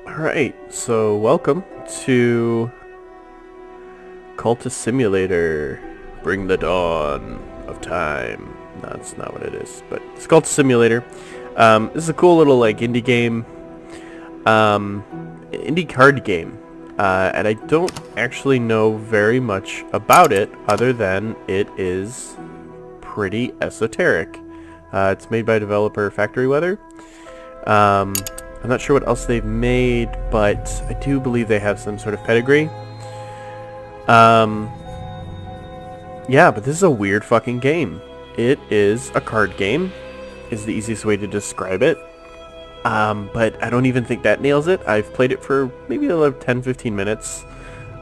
Alright, so welcome to Cultist Simulator. Bring the dawn of time. No, that's not what it is, but it's Cultist Simulator. This is a cool little indie game, indie card game, and I don't actually know very much about it other than it is pretty esoteric. It's made by developer Factory Weather. I'm not sure what else they've made, but I do believe they have some sort of pedigree. Yeah, but this is a weird fucking game. It is a card game, is the easiest way to describe it. But I don't even think that nails it. I've played it for maybe like 10-15 minutes,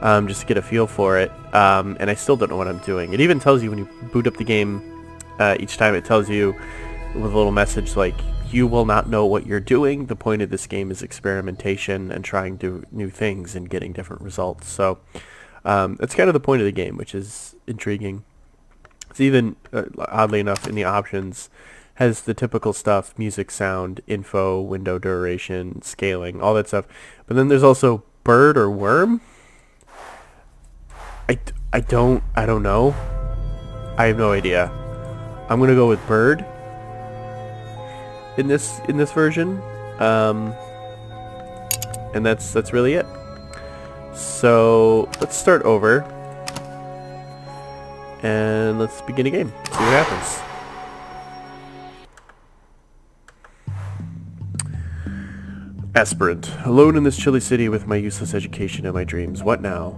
just to get a feel for it, and I still don't know what I'm doing. It even tells you when you boot up the game, each time it tells you with a little message like, you will not know what you're doing. The point of this game is experimentation and trying new things and getting different results. So that's kind of the point of the game, which is intriguing. It's even, oddly enough, in the options, has the typical stuff: music, sound, info, window duration, scaling, all that stuff. But then there's also bird or worm. I don't know. I have no idea. I'm gonna go with bird in this version, and that's really it. So let's start over and let's begin a game. See what happens. Aspirant, alone in this chilly city with my useless education and my dreams. What now?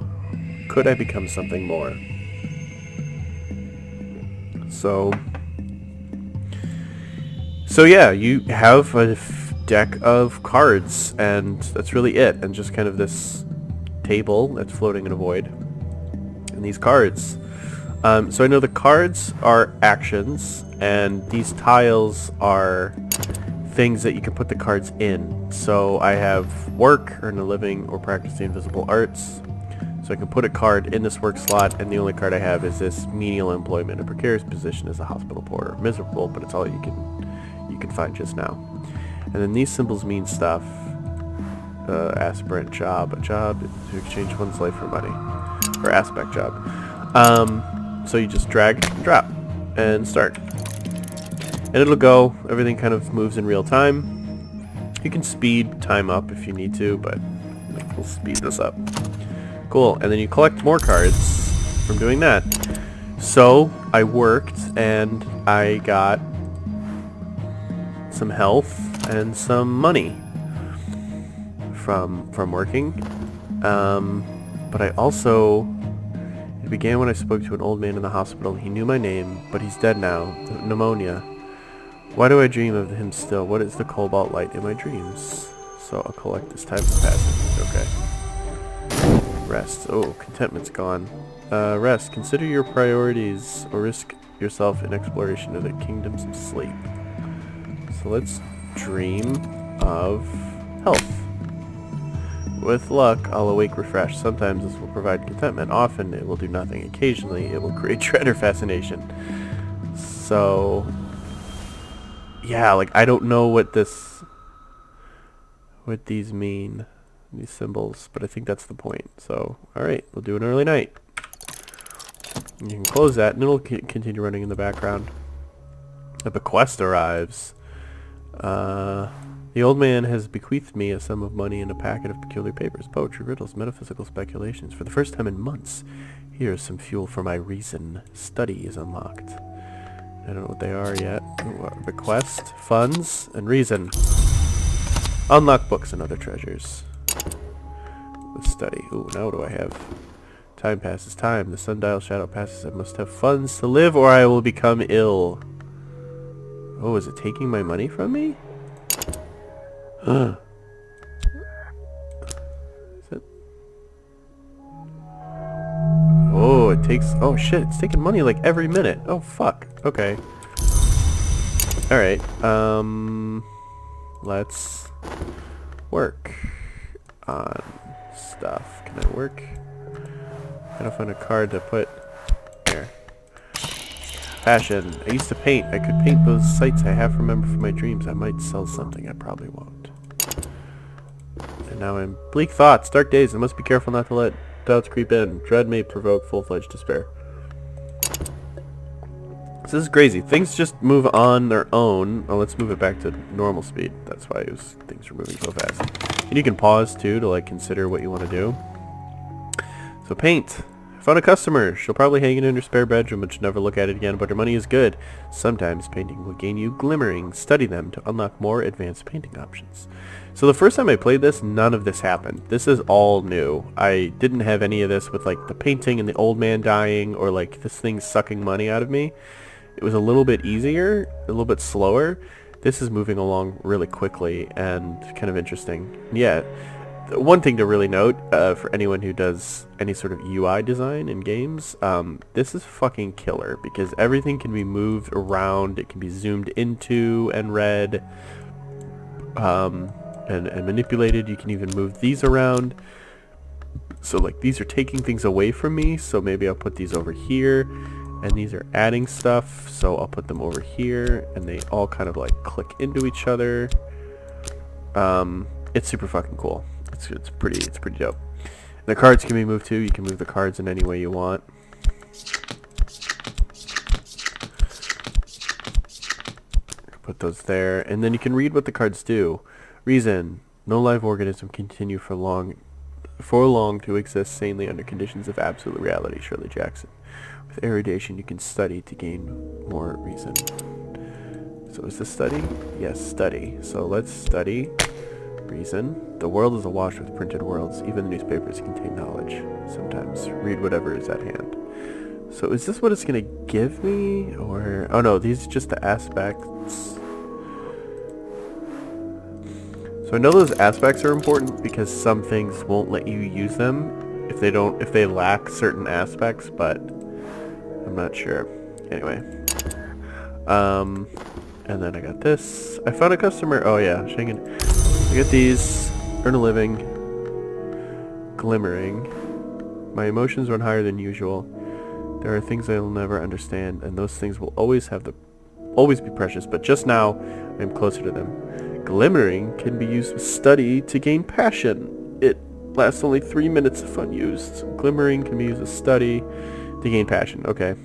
Could I become something more? So yeah, you have a deck of cards, and that's really it, and just kind of this table that's floating in a void, and these cards. So I know the cards are actions, and these tiles are things that you can put the cards in. So I have work, earn a living, or practice the invisible arts. So I can put a card in this work slot, and the only card I have is this menial employment, a precarious position as a hospital porter. Miserable, but it's all you can find just now. And then these symbols mean stuff. Aspirant, job, a job to exchange one's life for money, or aspect job. So you just drag and drop and start, and it'll go. Everything kind of moves in real time. You can speed time up if you need to, but we'll speed this up. Cool. And then you collect more cards from doing that. So I worked and I got some health and some money from working, but I also, it began when I spoke to an old man in the hospital. He knew my name, but he's dead now. Pneumonia. Why do I dream of him still? What is the cobalt light in my dreams? So I'll collect this time for passing. Okay. Rest. Oh, contentment's gone. Rest. Consider your priorities or risk yourself in exploration of the kingdoms of sleep. So let's dream of health. With luck, I'll awake refreshed. Sometimes this will provide contentment. Often it will do nothing. Occasionally it will create dread or fascination. So yeah, like I don't know what these mean, these symbols, but I think that's the point. So alright, we'll do an early night. You can close that and it'll continue running in the background. A bequest arrives. The old man has bequeathed me a sum of money and a packet of peculiar papers, poetry, riddles, metaphysical speculations. For the first time in months, here is some fuel for my reason. Study is unlocked. I don't know what they are yet. Bequest, funds, and reason. Unlock books and other treasures. The study. Ooh, now what do I have? Time passes. Time. The sundial shadow passes. I must have funds to live or I will become ill. Oh, is it taking my money from me? Is it? Oh, it takes... Oh, shit. It's taking money like every minute. Oh, fuck. Okay. Alright. Let's work on stuff. Can I work? I gotta find a card to put here. Passion. I used to paint. I could paint those sights I half remember from my dreams. I might sell something. I probably won't. And now I'm bleak thoughts, dark days. I must be careful not to let doubts creep in. Dread may provoke full-fledged despair. So this is crazy. Things just move on their own. Oh, let's move it back to normal speed. That's why things were moving so fast. And you can pause too to like consider what you want to do. So paint. I found a customer. She'll probably hang it in her spare bedroom but she'll never look at it again, but her money is good. Sometimes painting will gain you glimmering. Study them to unlock more advanced painting options. So the first time I played this, none of this happened. This is all new. I didn't have any of this with like the painting and the old man dying or like this thing sucking money out of me. It was a little bit easier, a little bit slower. This is moving along really quickly and kind of interesting. Yeah, one thing to really note for anyone who does any sort of UI design in games, this is fucking killer because everything can be moved around. It can be zoomed into and read and manipulated. You can even move these around. So like these are taking things away from me, so maybe I'll put these over here. And these are adding stuff, so I'll put them over here, and they all kind of like click into each other. It's super fucking cool. It's pretty dope. The cards can be moved too. You can move the cards in any way you want. Put those there, and then you can read what the cards do. Reason: no live organism can continue for long to exist sanely under conditions of absolute reality. Shirley Jackson. With erudition, you can study to gain more reason. So is this study? Yes, study. So let's study reason. The world is awash with printed worlds. Even the newspapers contain knowledge. Sometimes read whatever is at hand. So is this what it's going to give me? Or... oh no, these are just the aspects. So I know those aspects are important because some things won't let you use them if they lack certain aspects, but I'm not sure. Anyway. And then I got this. I found a customer. Oh yeah, Schengen. I get these. Earn a living. Glimmering. My emotions run higher than usual. There are things I'll never understand, and those things will always be precious, but just now I'm closer to them. Glimmering can be used with study to gain passion. It lasts only 3 minutes if unused. Glimmering can be used with study to gain passion. Okay.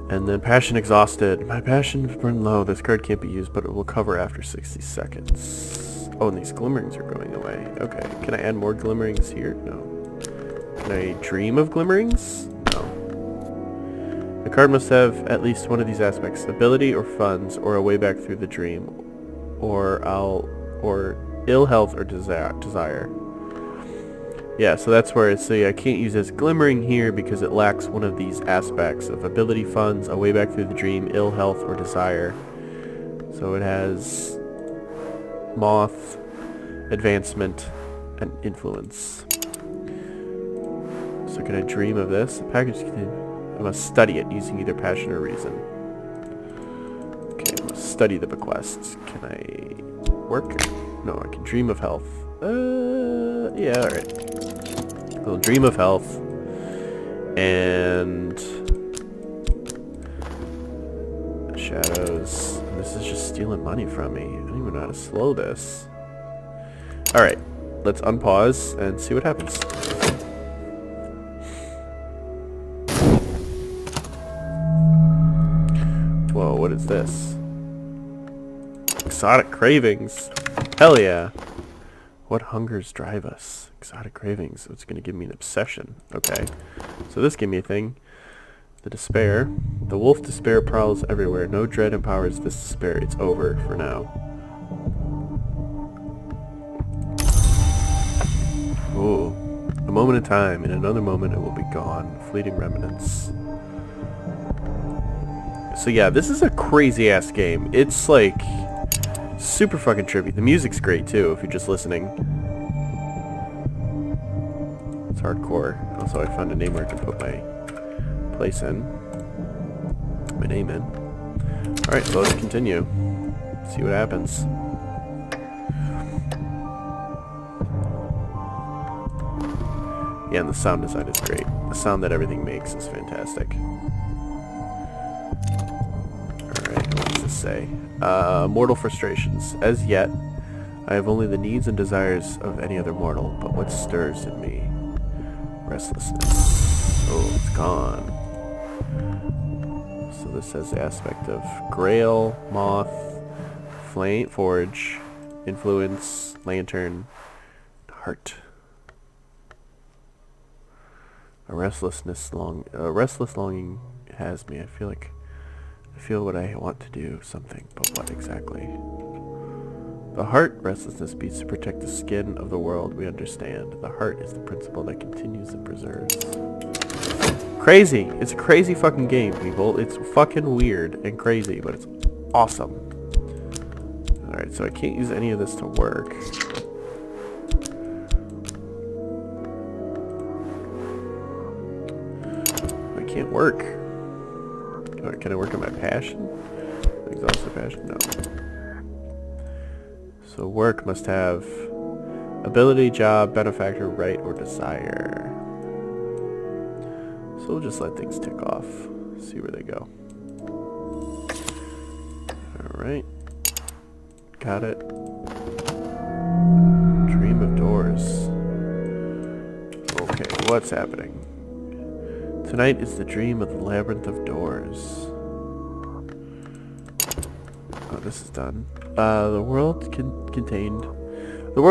And then passion exhausted. My passion burned low. This card can't be used, but it will cover after 60 seconds. Oh, and these glimmerings are going away. Okay. Can I add more glimmerings here? No. Can I dream of glimmerings? No. The card must have at least one of these aspects: ability or funds, or a way back through the dream, or ill health or desire. Yeah, so that's where it's I can't use this glimmering here because it lacks one of these aspects of ability, funds, a way back through the dream, ill health, or desire. So it has moth, advancement, and influence. So can I dream of this? The package I must study it using either passion or reason. Okay, I must study the bequest. Can I work? No, I can dream of health. Yeah, alright. We'll dream of health. And shadows. This is just stealing money from me. I don't even know how to slow this. Alright, let's unpause and see what happens. Whoa, what is this? Exotic cravings. Hell yeah. What hungers drive us? Exotic cravings. So it's going to give me an obsession. Okay. So this gave me a thing. The despair. The wolf despair prowls everywhere. No dread empowers this despair. It's over for now. Ooh. A moment in time. In another moment it will be gone. Fleeting remnants. So yeah, this is a crazy ass game. It's like super fucking trippy. The music's great too if you're just listening. It's hardcore. Also I found a name where I can put my place in. My name in. Alright, so let's continue. See what happens. Yeah, and the sound design is great. The sound that everything makes is fantastic. Alright, what does this say? Mortal frustrations. As yet, I have only the needs and desires of any other mortal, but what stirs in me? Restlessness. Oh, it's gone. So this has the aspect of Grail, Moth, Flame, Forge, Influence, Lantern, Heart. A restless longing has me. I feel what I want to do, something, but what exactly? The heart restlessness beats to protect the skin of the world we understand. The heart is the principle that continues and preserves. Crazy! It's a crazy fucking game, people. It's fucking weird and crazy, but it's awesome. Alright, so I can't use any of this to work. I can't work. Can I work on my passion? Exhaustive passion? No. So work must have ability, job, benefactor, right, or desire. So we'll just let things tick off. See where they go. Alright. Got it. Dream of doors. Okay, what's happening? Tonight is the dream of the labyrinth of doors. Oh, this is done. The world contained... The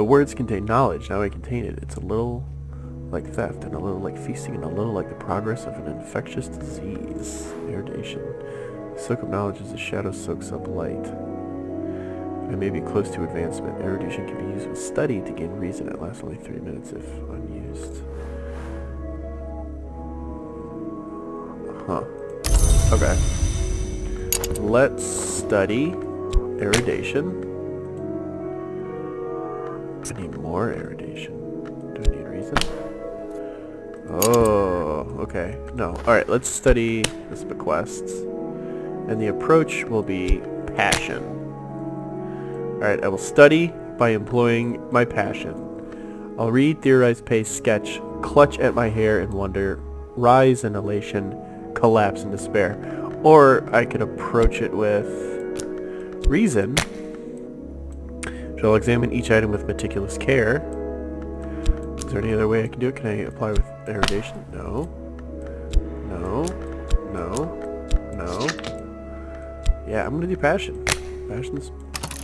words contain knowledge. Now I contain it. It's a little like theft, and a little like feasting, and a little like the progress of an infectious disease. Erudition. The soak of knowledge as the shadow soaks up light. I may be close to advancement. Erudition can be used with study to gain reason. It lasts only 3 minutes if unused. Huh. Okay. Let's study erudition. I need more erudition. Do I need reason? Oh, okay. No. Alright, let's study this bequests. And the approach will be passion. Alright, I will study by employing my passion. I'll read, theorize, pace, sketch, clutch at my hair in wonder, rise in elation, collapse in despair. Or I could approach it with reason. Shall examine each item with meticulous care. Is there any other way I can do it? Can I apply with erudition? No. No. No. No. Yeah, I'm gonna do passion. Passion's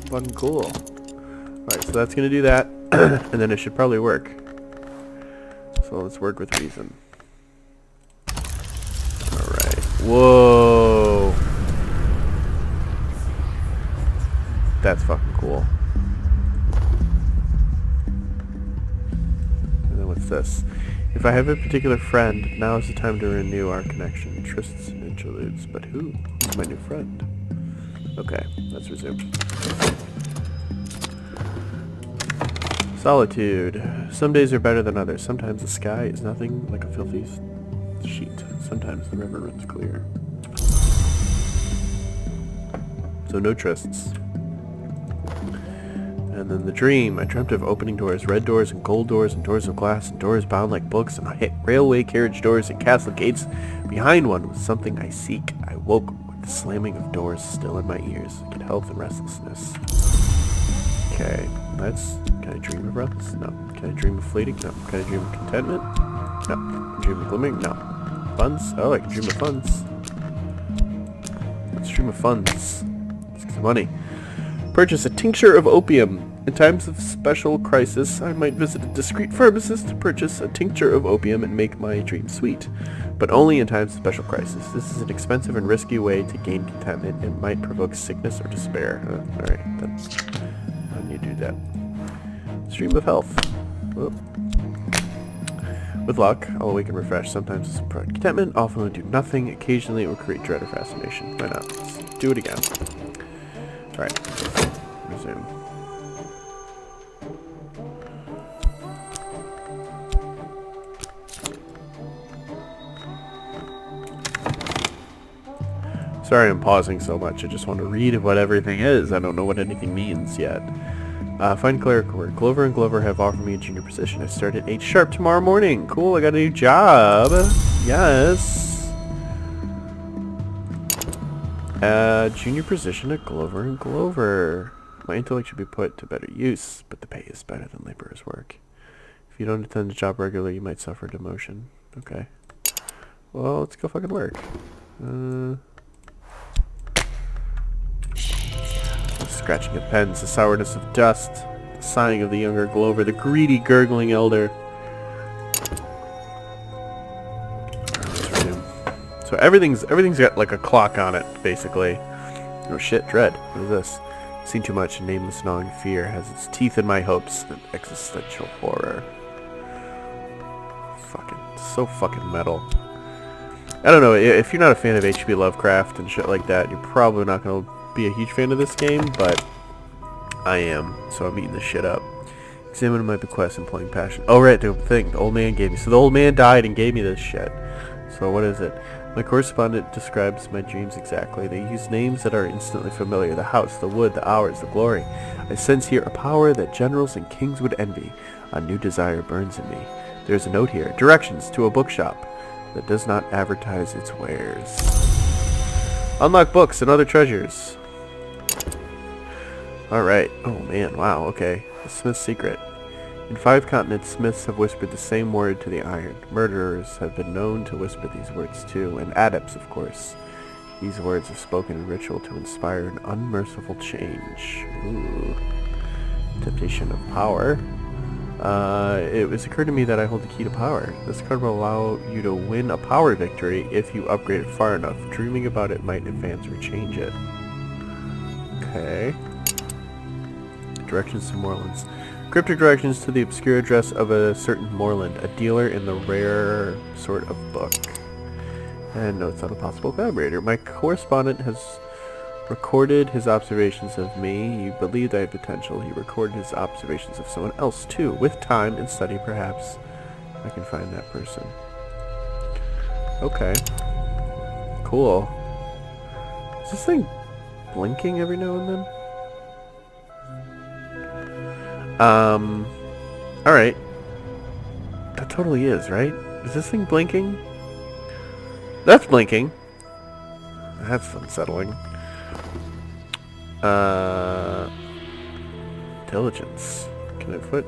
fucking cool. Alright, so that's gonna do that. And then it should probably work. So let's work with reason. Alright. Whoa. That's fucking cool. And then what's this? If I have a particular friend, now is the time to renew our connection. Trysts and interludes. But who? Who's my new friend? Okay, let's resume. Solitude. Some days are better than others. Sometimes the sky is nothing like a filthy sheet. Sometimes the river runs clear. So no trysts. And then the dream. I dreamt of opening doors, red doors and gold doors and doors of glass and doors bound like books and railway carriage doors and castle gates. Behind one was something I seek. I woke with the slamming of doors still in my ears. I get health and restlessness. Okay, can I dream of restlessness? No. Can I dream of fleeting? No. Can I dream of contentment? No. Can I dream of glimmering? No. Funds? Oh, I can dream of funds. Let's dream of funds. Let's get some money. Purchase a tincture of opium. In times of special crisis, I might visit a discreet pharmacist to purchase a tincture of opium and make my dream sweet. But only in times of special crisis. This is an expensive and risky way to gain contentment and might provoke sickness or despair. Alright, then how do you do that? Stream of health. Whoop. With luck, I'll awaken refreshed. Sometimes it's provide contentment, often will do nothing. Occasionally it will create dread or fascination. Why not? Let's do it again. Alright. Resume. Sorry I'm pausing so much. I just want to read what everything is. I don't know what anything means yet. Find clerical work. Glover and Glover have offered me a junior position. I start at 8 sharp tomorrow morning. Cool, I got a new job. Yes. Junior position at Glover and Glover. My intellect should be put to better use, but the pay is better than laborer's work. If you don't attend the job regularly, you might suffer demotion. Okay. Well, let's go fucking work. The scratching of pens, the sourness of dust, the sighing of the younger Glover, the greedy, gurgling elder. So everything's got like a clock on it, basically. Oh shit, dread. What is this? Seen too much. Nameless gnawing fear has its teeth in my hopes and existential horror. So fucking metal. I don't know, if you're not a fan of H.P. Lovecraft and shit like that, you're probably not going to be a huge fan of this game, but I am, so I'm eating this shit up. Examine my bequest, employing passion. Oh right, the thing the old man gave me. So the old man died and gave me this shit. So what is it? My correspondent describes my dreams exactly. They use names that are instantly familiar. The house, the wood, the hours, the glory. I sense here a power that generals and kings would envy. A new desire burns in me. There's a note here. Directions to a bookshop that does not advertise its wares. Unlock books and other treasures. Alright. Oh man, wow, okay. The Smith's secret. In 5 continents, Smiths have whispered the same word to the iron. Murderers have been known to whisper these words too, and adepts, of course. These words are spoken in ritual to inspire an unmerciful change. Ooh. Temptation of power. It was occurred to me that I hold the key to power. This card will allow you to win a power victory if you upgrade it far enough. Dreaming about it might advance or change it. Okay. Directions to Moorlands. Cryptic directions to the obscure address of a certain moorland, a dealer in the rare sort of book. And notes on a possible collaborator. My correspondent has recorded his observations of me. He believed I had potential. He recorded his observations of someone else too. With time and study, perhaps I can find that person. Okay. Cool. Is this thing blinking every now and then? Alright. That totally is, right? Is this thing blinking? That's blinking. That's unsettling. Diligence. Can I put...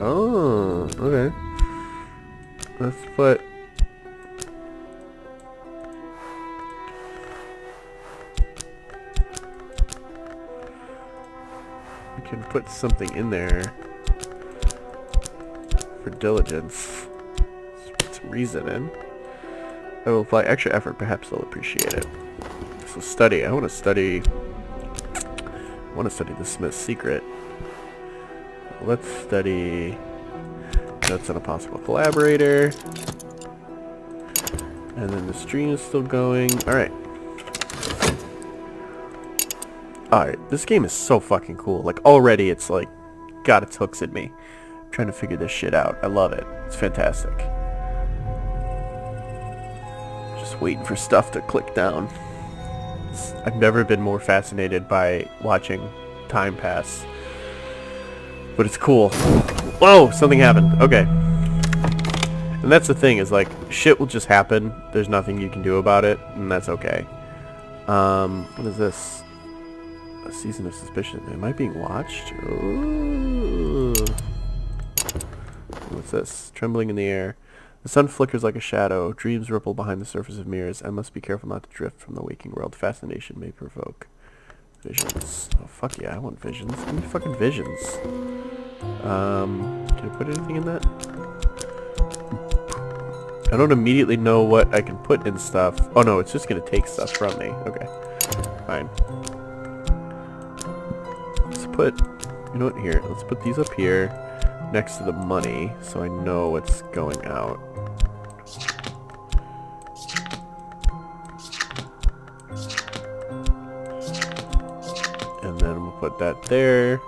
Oh, okay. Let's put... I can put something in there for diligence. Let's put some reason in. I will apply extra effort. Perhaps they'll appreciate it. So study. I want to study the Smith's secret. Let's study notes on a possible collaborator. And then the stream is still going. Alright. Alright, this game is so fucking cool. Like, already it's like, got its hooks in me. I'm trying to figure this shit out. I love it. It's fantastic. Just waiting for stuff to click down. I've never been more fascinated by watching time pass. But it's cool. Whoa! Something happened. Okay. And that's the thing, is like, shit will just happen. There's nothing you can do about it, and that's okay. What is this? A season of suspicion. Am I being watched? Ooh. What's this? Trembling in the air. The sun flickers like a shadow. Dreams ripple behind the surface of mirrors. I must be careful not to drift from the waking world. Fascination may provoke. Visions. Oh, fuck yeah, I want visions. Give me fucking visions. Can I put anything in that? I don't immediately know what I can put in stuff. Oh no, it's just gonna take stuff from me. Okay. Fine. Let's put... You know what? Here. Let's put these up here next to the money so I know what's going out. And then we'll put that there.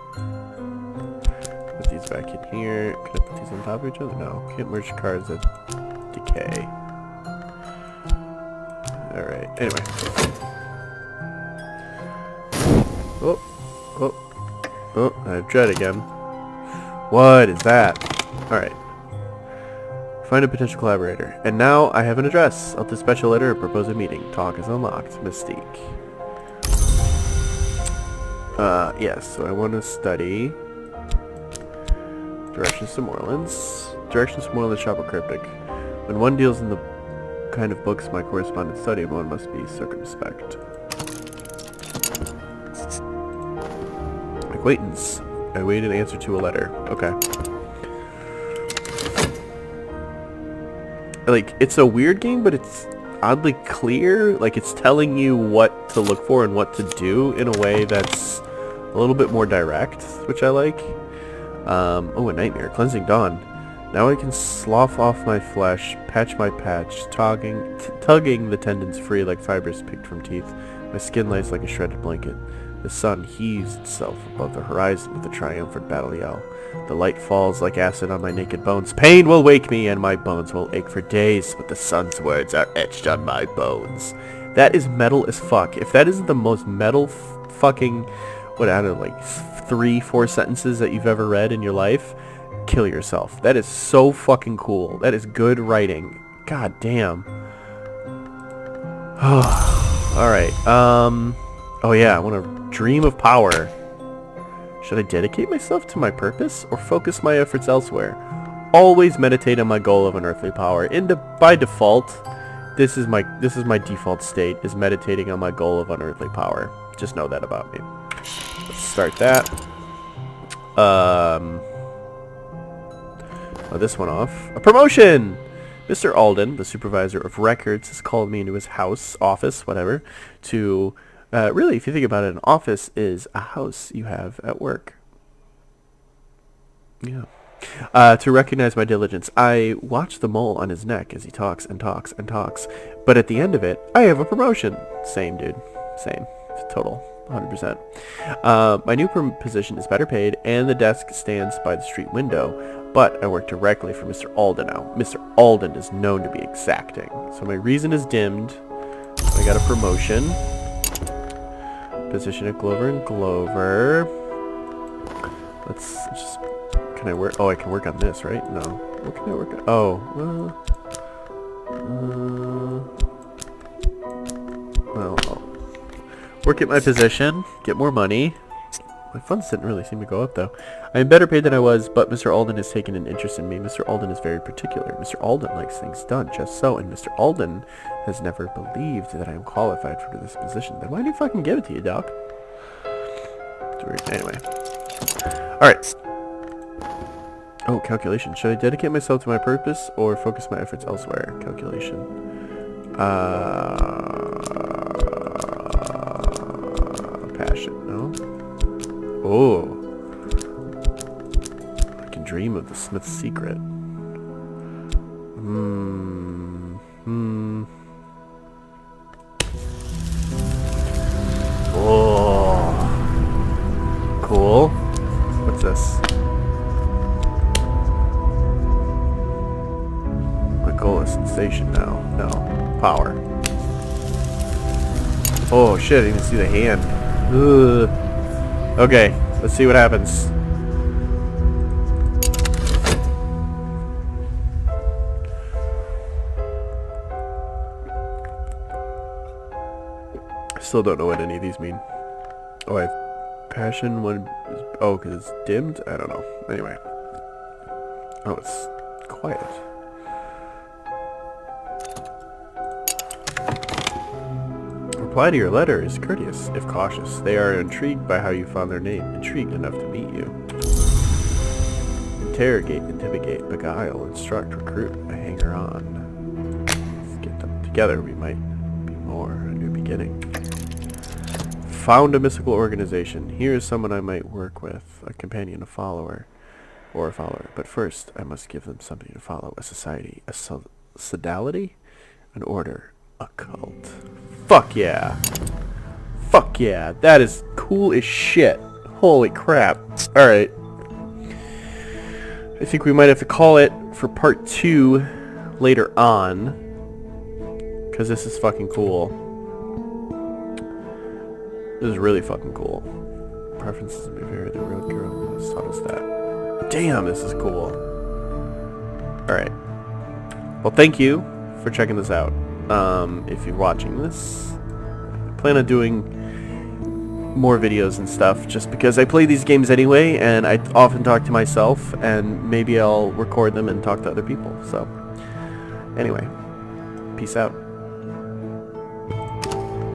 Put these back in here. Can I put these on top of each other? No. Can't merge cards that decay. Alright. Anyway. Oh. Oh. Oh. I have dread again. What is that? Alright. Find a potential collaborator. And now I have an address. I'll dispatch a letter or propose a meeting. Talk is unlocked. Mystique. Yes, so I want to study Directions to Moorlands. Directions to Moorlands shop are cryptic. When one deals in the kind of books my correspondents study, one must be circumspect. Acquaintance. I wait an answer to a letter. Okay. Like, it's a weird game, but it's oddly clear. Like, it's telling you what to look for and what to do in a way that's a little bit more direct, which I like. Oh, a nightmare. Cleansing Dawn. Now I can slough off my flesh, patch my patch, tugging the tendons free like fibers picked from teeth. My skin lays like a shredded blanket. The sun heaves itself above the horizon with a triumphant battle yell. The light falls like acid on my naked bones. Pain will wake me and my bones will ache for days, but the sun's words are etched on my bones. That is metal as fuck. If that isn't the most metal fucking, what, I don't know, like 3-4 sentences that you've ever read in your life, kill yourself. That is so fucking cool. That is good writing. God damn. Alright, oh yeah, I want to dream of power. Should I dedicate myself to my purpose or focus my efforts elsewhere? Always meditate on my goal of unearthly power. By default, this is my default state, is meditating on my goal of unearthly power. Just know that about me. Let's start that. Oh, this one off. A promotion! Mr. Alden, the supervisor of records, has called me into his house, office, whatever, to... really, if you think about it, an office is a house you have at work. Yeah. To recognize my diligence, I watch the mole on his neck as he talks and talks and talks. But at the end of it, I have a promotion. Same, dude. Same. Total. 100%. My new position is better paid, and the desk stands by the street window. But I work directly for Mr. Alden now. Mr. Alden is known to be exacting. So my reason is dimmed. I got a promotion. Position at Glover and Glover. Let's just... Can I work? Oh, I can work on this, right? No. What can I work on? Oh. Well, I'll work at my position. Get more money. My funds didn't really seem to go up, though. I am better paid than I was, but Mr. Alden has taken an interest in me. Mr. Alden is very particular. Mr. Alden likes things done just so, and Mr. Alden has never believed that I am qualified for this position. Then why did he fucking give it to you, Doc? Anyway. Alright. Oh, calculation. Should I dedicate myself to my purpose or focus my efforts elsewhere? Calculation. Passion, no? Oh. I can dream of the Smith's secret. Oh. Cool. What's this? My goal is sensation now. No. Power. Oh shit, I didn't even see the hand. Ugh. Okay, let's see what happens. I still don't know what any of these mean. Oh, I have passion when... Oh, because it's dimmed? I don't know. Anyway. Oh, it's quiet. Reply to your letter is courteous, if cautious. They are intrigued by how you found their name, intrigued enough to meet you. Interrogate, intimidate, beguile, instruct, recruit, a hanger-on. Let's get them together, we might be more a new beginning. Found a mystical organization. Here is someone I might work with, a companion, a follower, or a follower. But first, I must give them something to follow, a society, a sodality, an order. A cult. Fuck yeah. Fuck yeah. That is cool as shit. Holy crap. Alright. I think we might have to call it for part 2 later on. Because this is fucking cool. This is really fucking cool. Preferences may vary. The road girl has taught us that. Damn, this is cool. Alright. Well, thank you for checking this out. If you're watching this, I plan on doing more videos and stuff, just because I play these games anyway, and I often talk to myself, and maybe I'll record them and talk to other people. So, anyway, peace out.